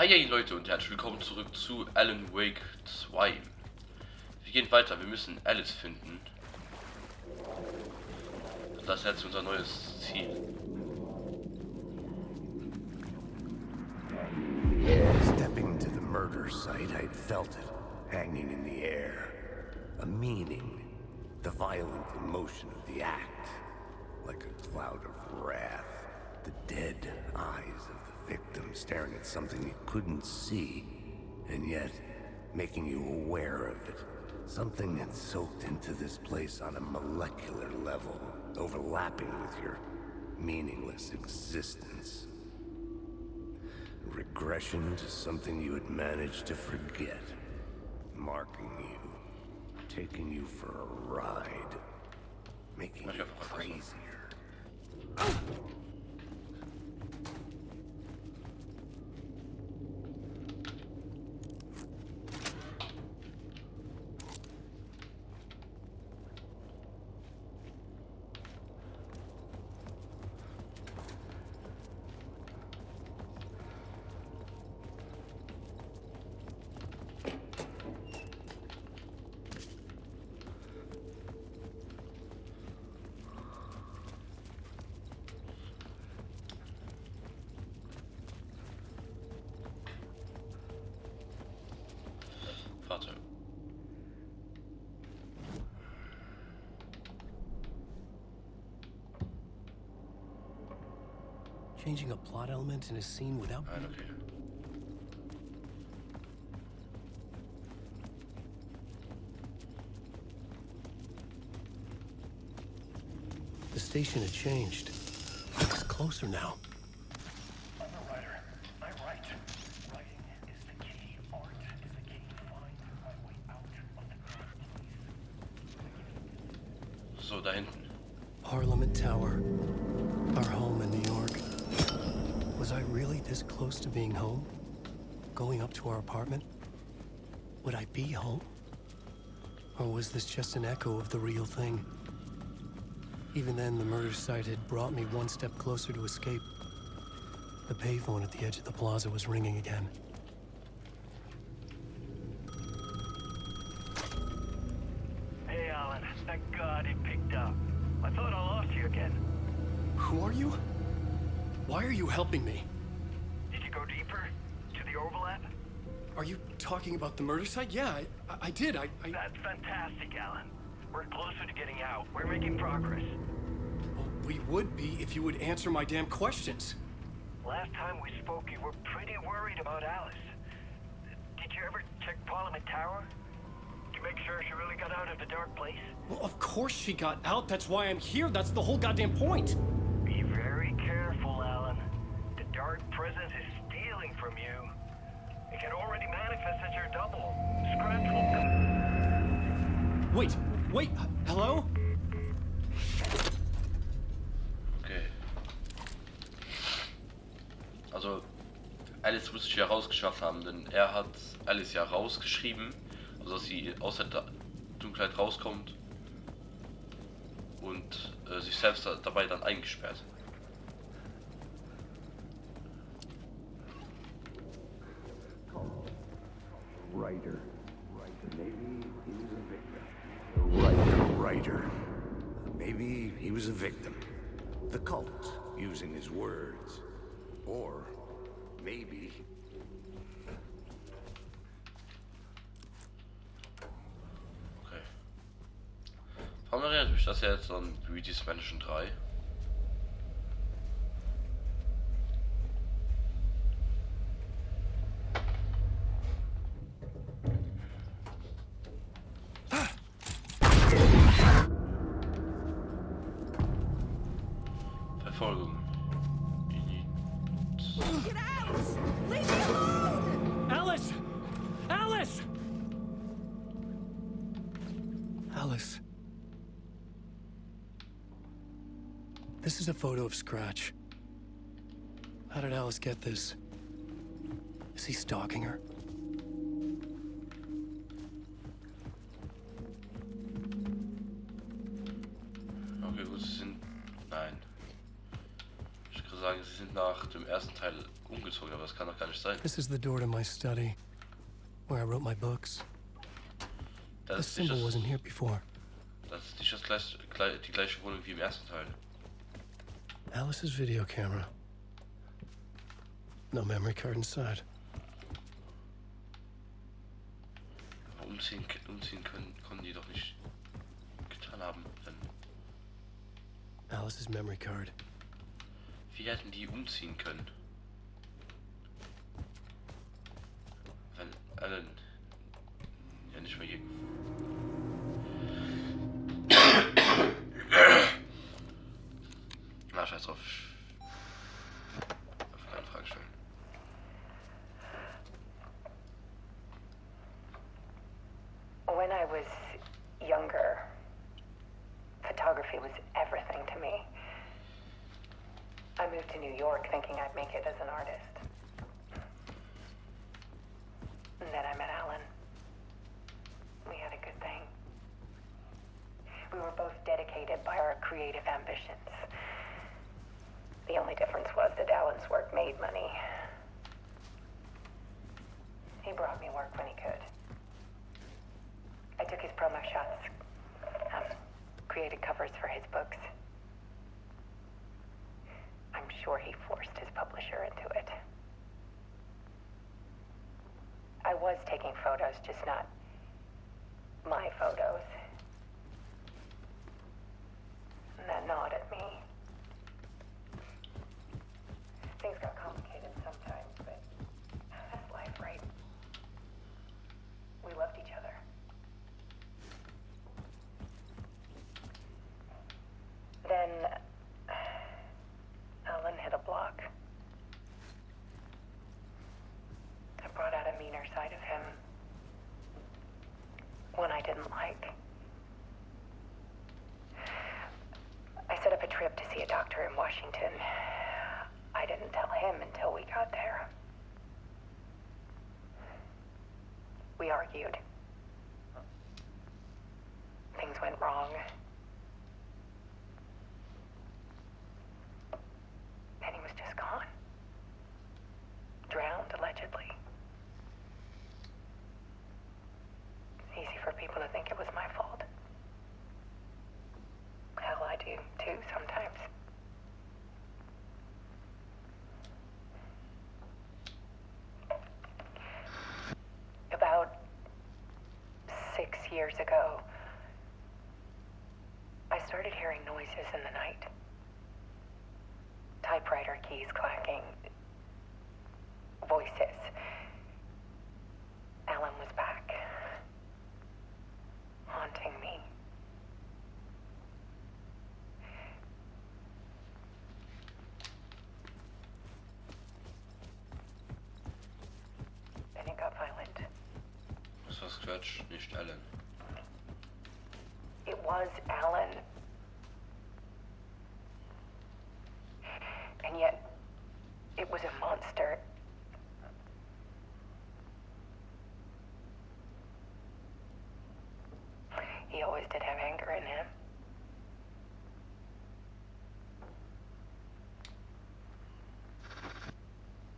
Hi Leute und herzlich willkommen zurück zu Alan Wake 2. Wir gehen weiter, wir müssen Alice finden. Das ist jetzt unser neues Ziel. Stepping to the murder site, I'd felt it, hanging in the air. A meaning, the violent emotion of the act. Like a cloud of wrath, the dead eyes of the victim staring at something you couldn't see, and yet making you aware of it. Something that soaked into this place on a molecular level, overlapping with your meaningless existence. Regression to something you had managed to forget. Marking you. Taking you for a ride. Making you crazier. Warte. Changing a plot element in a scene without Nein, okay. The station had changed. It's closer now. I'm a writer. I write. Writing is the key. Art is the key. Find my way out of the dark place. So, da hinten. Parliament Tower. Our home in New York. Was I really this close to being home? Going up to our apartment? Would I be home? Or was this just an echo of the real thing? Even then, the murder site had brought me one step closer to escape. The payphone at the edge of the plaza was ringing again. Hey, Alan. Thank God it picked up. I thought I lost you again. Who are you? Why are you helping me? Did you go deeper? To the overlap? Are you talking about the murder site? Yeah, I did. That's fantastic, Alan. We're closer to getting out. We're making progress. Well, we would be if you would answer my damn questions. Last time we spoke, you were pretty worried about Alice. Did you ever check Parliament Tower? To make sure she really got out of the dark place? Well, of course she got out. That's why I'm here. That's the whole goddamn point. Be very careful, Alan. The dark presence is stealing from you. It can already manifest as your double. Scratch will come. Wait, hello? Okay. Also, Alice muss sich ja rausgeschafft haben, denn er hat Alice ja rausgeschrieben, also dass sie aus der Dunkelheit rauskommt und sich selbst dabei dann eingesperrt. Writer. Maybe he was a victim. Writer. Maybe he was a victim. The cult, using his words. Or maybe... Okay. Warum erinnert mich das ja jetzt an Luigi's Mansion 3? Verfolgung. Get out! Leave me alone! Alice! Alice! Alice. This is a photo of Scratch. How did Alice get this? Is he stalking her? Okay, gut, sie sind... Nein. Ich kann sagen, sie sind nach dem ersten Teil umgezogen, aber das kann doch gar nicht sein. This is the door to my study, where I wrote my books. Das This ist nicht symbol das, wasn't here before. das, ist nicht das die gleiche Wohnung wie im ersten Teil. Alice's video camera. No memory card inside. Aber umziehen konnten die doch nicht getan haben. Alice's memory card. Wie hätten die umziehen können? Wenn Alan ja nicht mehr ging. Na, scheiß drauf. Auf keine Frage stellen. When I was younger, photography was everything to me. I moved to New York thinking I'd make it as an artist. And then I met Alan. We had a good thing. We were both dedicated by our creative ambitions. The only difference was that Alan's work made money. He brought me work when he could. I took his promo shots, created covers for his books. I'm sure he forced his publisher into it. I was taking photos, just not my photos. And that gnawed at me. Things got complicated sometimes, but that's life, right? We loved each other. Then Alan hit a block. I brought out a meaner side of him. One I didn't like. I set up a trip to see a doctor in Washington. I didn't tell him until we got there. We argued. Things went wrong. And he was just gone. Drowned, allegedly. It's easy for people to think it was my fault. Hell, I do, too, sometimes. About 6 years ago, I started hearing noises in the night. Typewriter keys clacking. Voices. Alan was back. Haunting me. Then it got violent. Das war Scratch, nicht Alan. It was Alan. And yet, it was a monster. He always did have anger in him.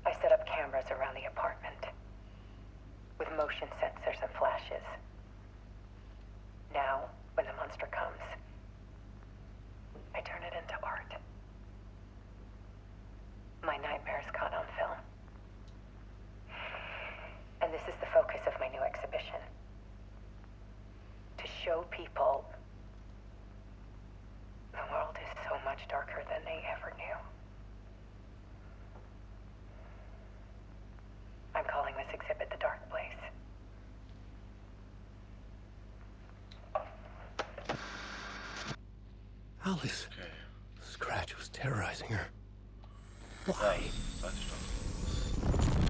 I set up cameras around the apartment with motion sensors and flashes. Now, when the monster comes, I turn it into art. My nightmares caught on film. And this is the focus of my new exhibition. To show people the world is so much darker than they ever knew. I'm calling this exhibit The Dark Place. Alice. Okay. Scratch was terrorizing her. Ja, Why? weiß ich doch.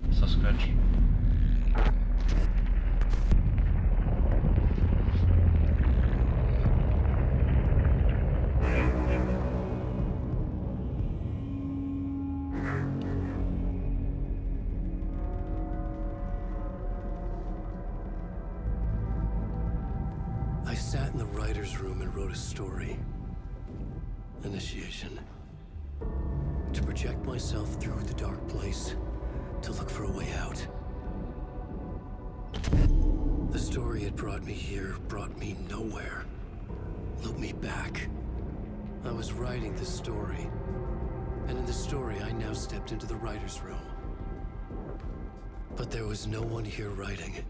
Ist das Scratch? I sat in the writer's room and wrote a story. Initiation. To project myself through the dark place to look for a way out. The story it brought me here brought me nowhere. Looped me back. I was writing the story. And in the story, I now stepped into the writer's room. But there was no one here writing.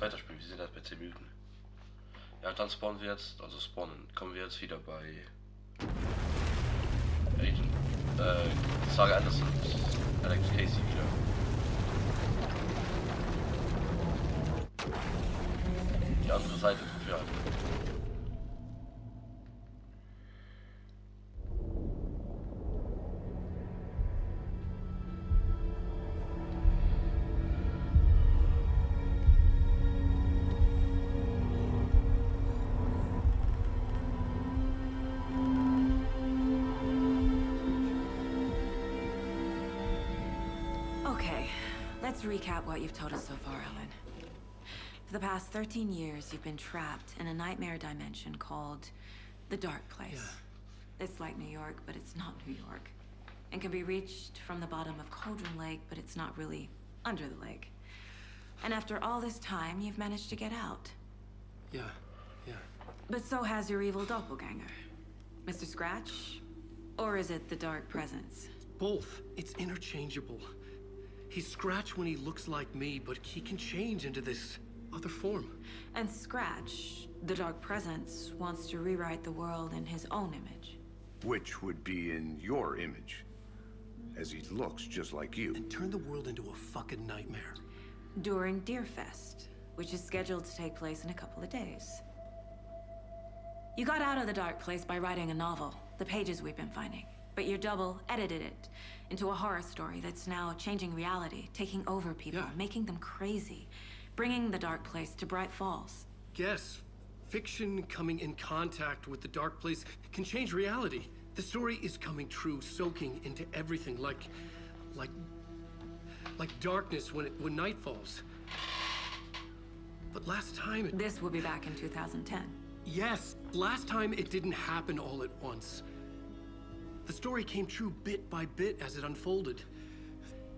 Weiterspielen, wir sind erst bei 10 Minuten. Ja, dann spawnen wir jetzt, also kommen wir jetzt wieder bei Agent, Saga Anderson, Alex Casey wieder. Die andere Seite, ja. Let's recap what you've told us so far, Alan. For the past 13 years, you've been trapped in a nightmare dimension called the Dark Place. Yeah. It's like New York, but it's not New York. And can be reached from the bottom of Cauldron Lake, but it's not really under the lake. And after all this time, you've managed to get out. Yeah. But so has your evil doppelganger. Mr. Scratch? Or is it the Dark Presence? Both. It's interchangeable. He's Scratch when he looks like me, but he can change into this other form. And Scratch, the Dark Presence, wants to rewrite the world in his own image. Which would be in your image, as he looks just like you. And turn the world into a fucking nightmare. During Deerfest, which is scheduled to take place in a couple of days. You got out of the Dark Place by writing a novel, the pages we've been finding. But your double edited it into a horror story that's now changing reality, taking over people, making them crazy, bringing the Dark Place to Bright Falls. Yes, fiction coming in contact with the Dark Place can change reality. The story is coming true, soaking into everything like darkness when night falls. But last time This will be back in 2010. Yes, last time it didn't happen all at once. The story came true bit by bit as it unfolded.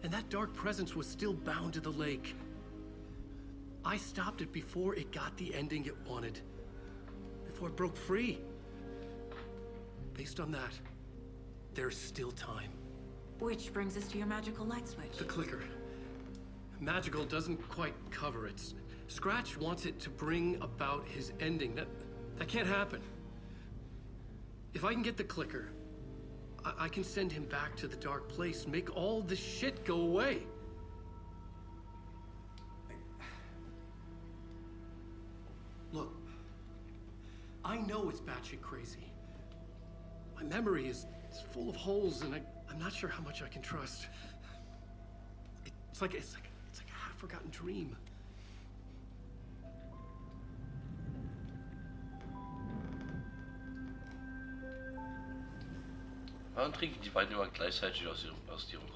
And that dark presence was still bound to the lake. I stopped it before it got the ending it wanted. Before it broke free. Based on that, there's still time. Which brings us to your magical light switch. The clicker. Magical doesn't quite cover it. Scratch wants it to bring about his ending. That can't happen. If I can get the clicker, I can send him back to the Dark Place, make all this shit go away. Look, I know it's batshit crazy. My memory is full of holes, and I'm not sure how much I can trust. It's like a half-forgotten dream. Warum trinken die beiden immer gleichzeitig aus ihrem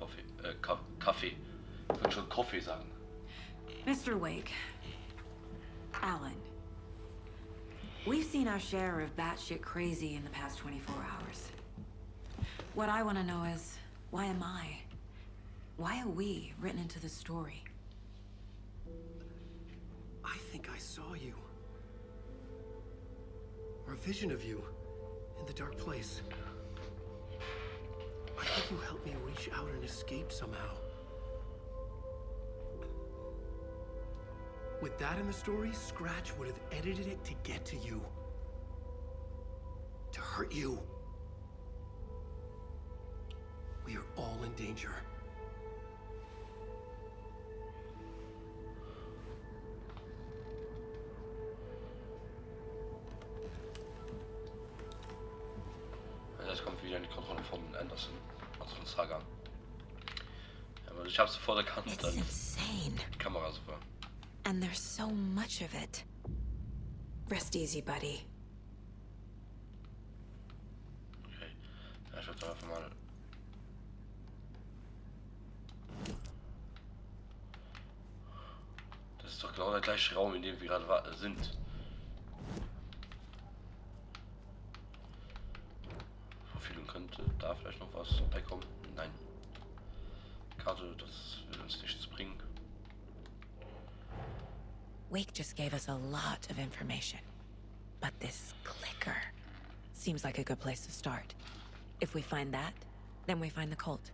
Kaffee? Ich würde schon Kaffee sagen. Mr. Wake. Alan. We've seen our share of batshit crazy in the past 24 hours. What I want to know is, why am I? Why are we written into the story? I think I saw you. Or a vision of you in the Dark Place. I think you helped me reach out and escape somehow. With that in the story, Scratch would have edited it to get to you. To hurt you. We are all in danger. Kontrolle von Anderson, also von Saga. Ja, aber ich hab's sofort erkannt, It's dann insane. Kamera super. And there's so much of it. Rest easy, buddy. Okay, ja, ich würde einfach mal. Das ist doch genau der gleiche Raum, in dem wir gerade sind. Verfügung könnte da vielleicht noch was beikommen? Nein. Karte, das will uns nichts bringen. Wake just gave us a lot of information. But this clicker seems like a good place to start. If we find that, then we find the cult.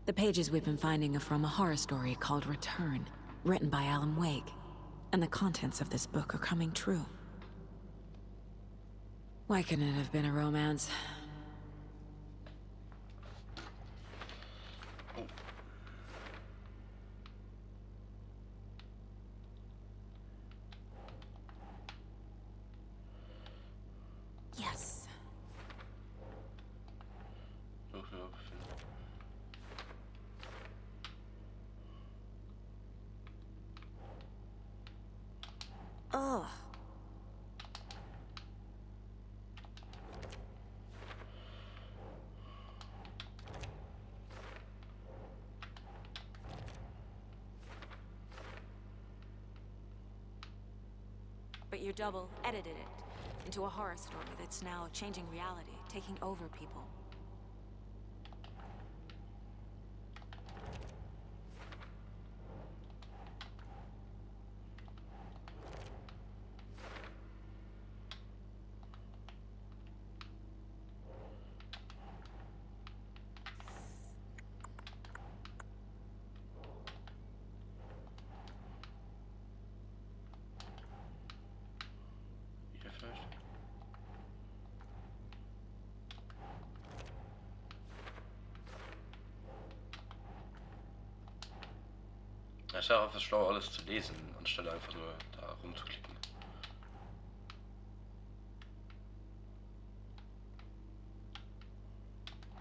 The pages we've been finding are from a horror story called Return, written by Alan Wake. And the contents of this book are coming true. Why couldn't it have been a romance? Yes. Ugh. But your double edited it into a horror story that's now changing reality, taking over people. Hier vielleicht? Ja, ist ja einfach schlau, alles zu lesen, anstelle einfach nur da rumzuklicken.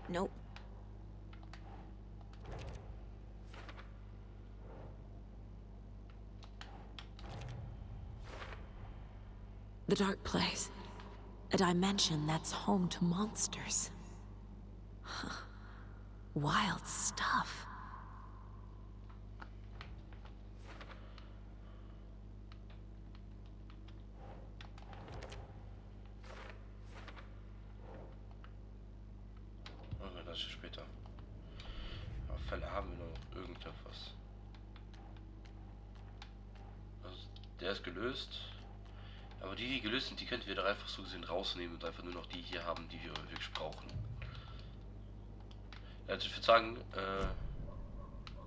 Nope. The dark place. A dimension that's home to monsters. Huh. Wild stuff. Okay, das ist später. Auf Fälle haben wir noch irgendetwas. Also, der ist gelöst. Aber die gelöst sind, die könnten wir doch einfach so gesehen rausnehmen und einfach nur noch die hier haben, die wir wirklich brauchen. Ja, also ich würde sagen,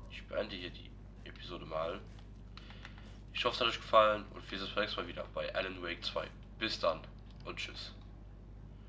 ich beende hier die Episode mal. Ich hoffe, es hat euch gefallen und wir sehen uns beim nächsten Mal wieder bei Alan Wake 2. Bis dann und tschüss.